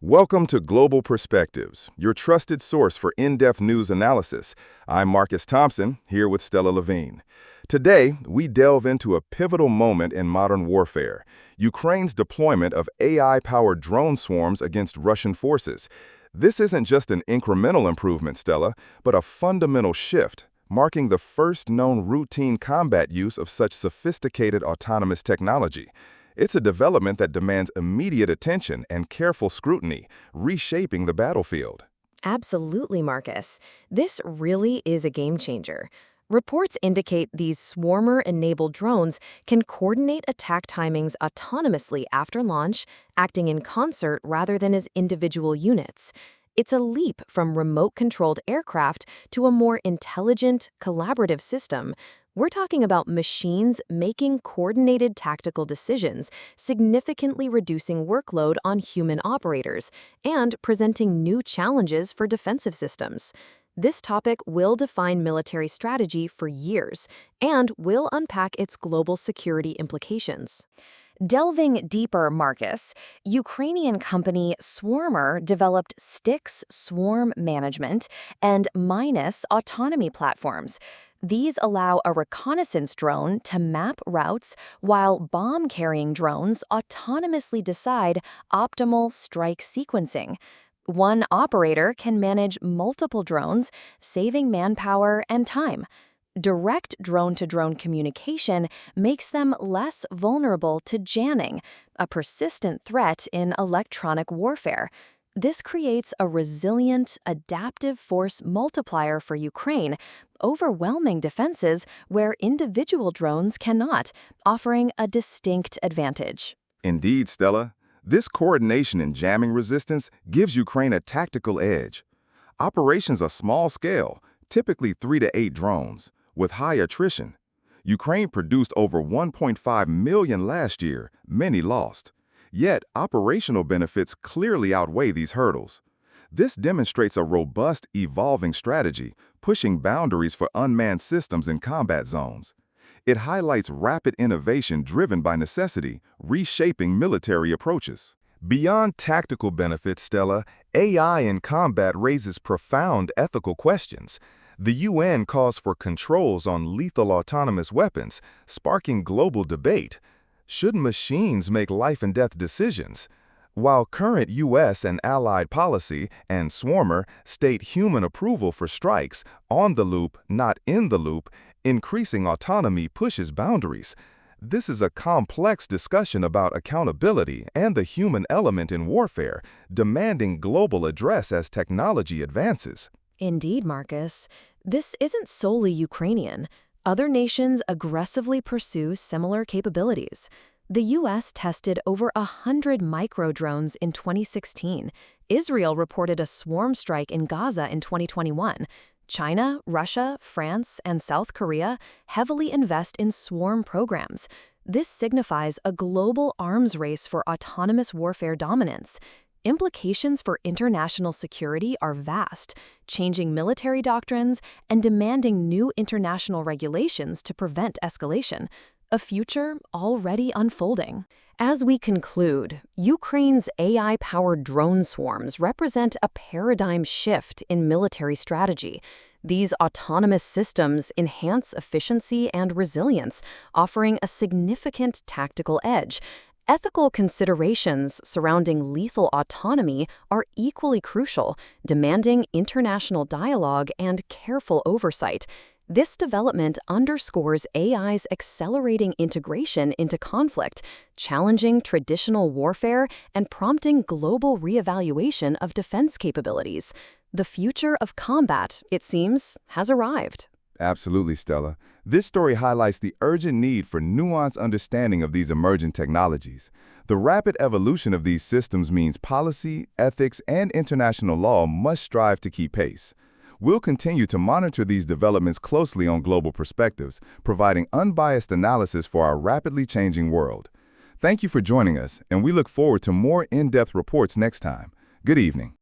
Welcome to Global Perspectives, your trusted source for in-depth news analysis. I'm Marcus Thompson, here with Stella Vigne. Today, we delve into a pivotal moment in modern warfare, Ukraine's deployment of AI-powered drone swarms against Russian forces. This isn't just an incremental improvement, Stella, but a fundamental shift, marking the first known routine combat use of such sophisticated autonomous technology. It's a development that demands immediate attention and careful scrutiny, reshaping the battlefield. Absolutely, Marcus. This really is a game changer. Reports indicate these swarmer-enabled drones can coordinate attack timings autonomously after launch, acting in concert rather than as individual units. It's a leap from remote-controlled aircraft to a more intelligent, collaborative system. We're talking about machines making coordinated tactical decisions, significantly reducing workload on human operators, and presenting new challenges for defensive systems. This topic will define military strategy for years, and will unpack its global security implications. Delving deeper, Marcus, Ukrainian company Swarmer developed STYX swarm management and MINAS autonomy platforms. These allow a reconnaissance drone to map routes while bomb-carrying drones autonomously decide optimal strike sequencing. One operator can manage multiple drones, saving manpower and time. Direct drone-to-drone communication makes them less vulnerable to jamming, a persistent threat in electronic warfare. This creates a resilient, adaptive force multiplier for Ukraine, overwhelming defenses where individual drones cannot, offering a distinct advantage. Indeed, Stella, this coordination and jamming resistance gives Ukraine a tactical edge. Operations are small-scale, typically 3 to 8 drones, with high attrition. Ukraine produced over 1.5 million last year, many lost. Yet, operational benefits clearly outweigh these hurdles. This demonstrates a robust, evolving strategy, pushing boundaries for unmanned systems in combat zones. It highlights rapid innovation driven by necessity, reshaping military approaches. Beyond tactical benefits, Stella, AI in combat raises profound ethical questions. The UN calls for controls on lethal autonomous weapons, sparking global debate. Should machines make life-and-death decisions? While current U.S. and allied policy and Swarmer state human approval for strikes, on the loop, not in the loop, increasing autonomy pushes boundaries. This is a complex discussion about accountability and the human element in warfare, demanding global address as technology advances. Indeed, Marcus. This isn't solely Ukrainian. Other nations aggressively pursue similar capabilities. The U.S. tested over 100 micro-drones in 2016. Israel reported a swarm strike in Gaza in 2021. China, Russia, France, and South Korea heavily invest in swarm programs. This signifies a global arms race for autonomous warfare dominance. Implications for international security are vast, changing military doctrines and demanding new international regulations to prevent escalation, a future already unfolding. As we conclude, Ukraine's AI-powered drone swarms represent a paradigm shift in military strategy. These autonomous systems enhance efficiency and resilience, offering a significant tactical edge. Ethical considerations surrounding lethal autonomy are equally crucial, demanding international dialogue and careful oversight. This development underscores AI's accelerating integration into conflict, challenging traditional warfare and prompting global reevaluation of defense capabilities. The future of combat, it seems, has arrived. Absolutely, Stella. This story highlights the urgent need for nuanced understanding of these emerging technologies. The rapid evolution of these systems means policy, ethics, and international law must strive to keep pace. We'll continue to monitor these developments closely on Global Perspectives, providing unbiased analysis for our rapidly changing world. Thank you for joining us, and we look forward to more in-depth reports next time. Good evening.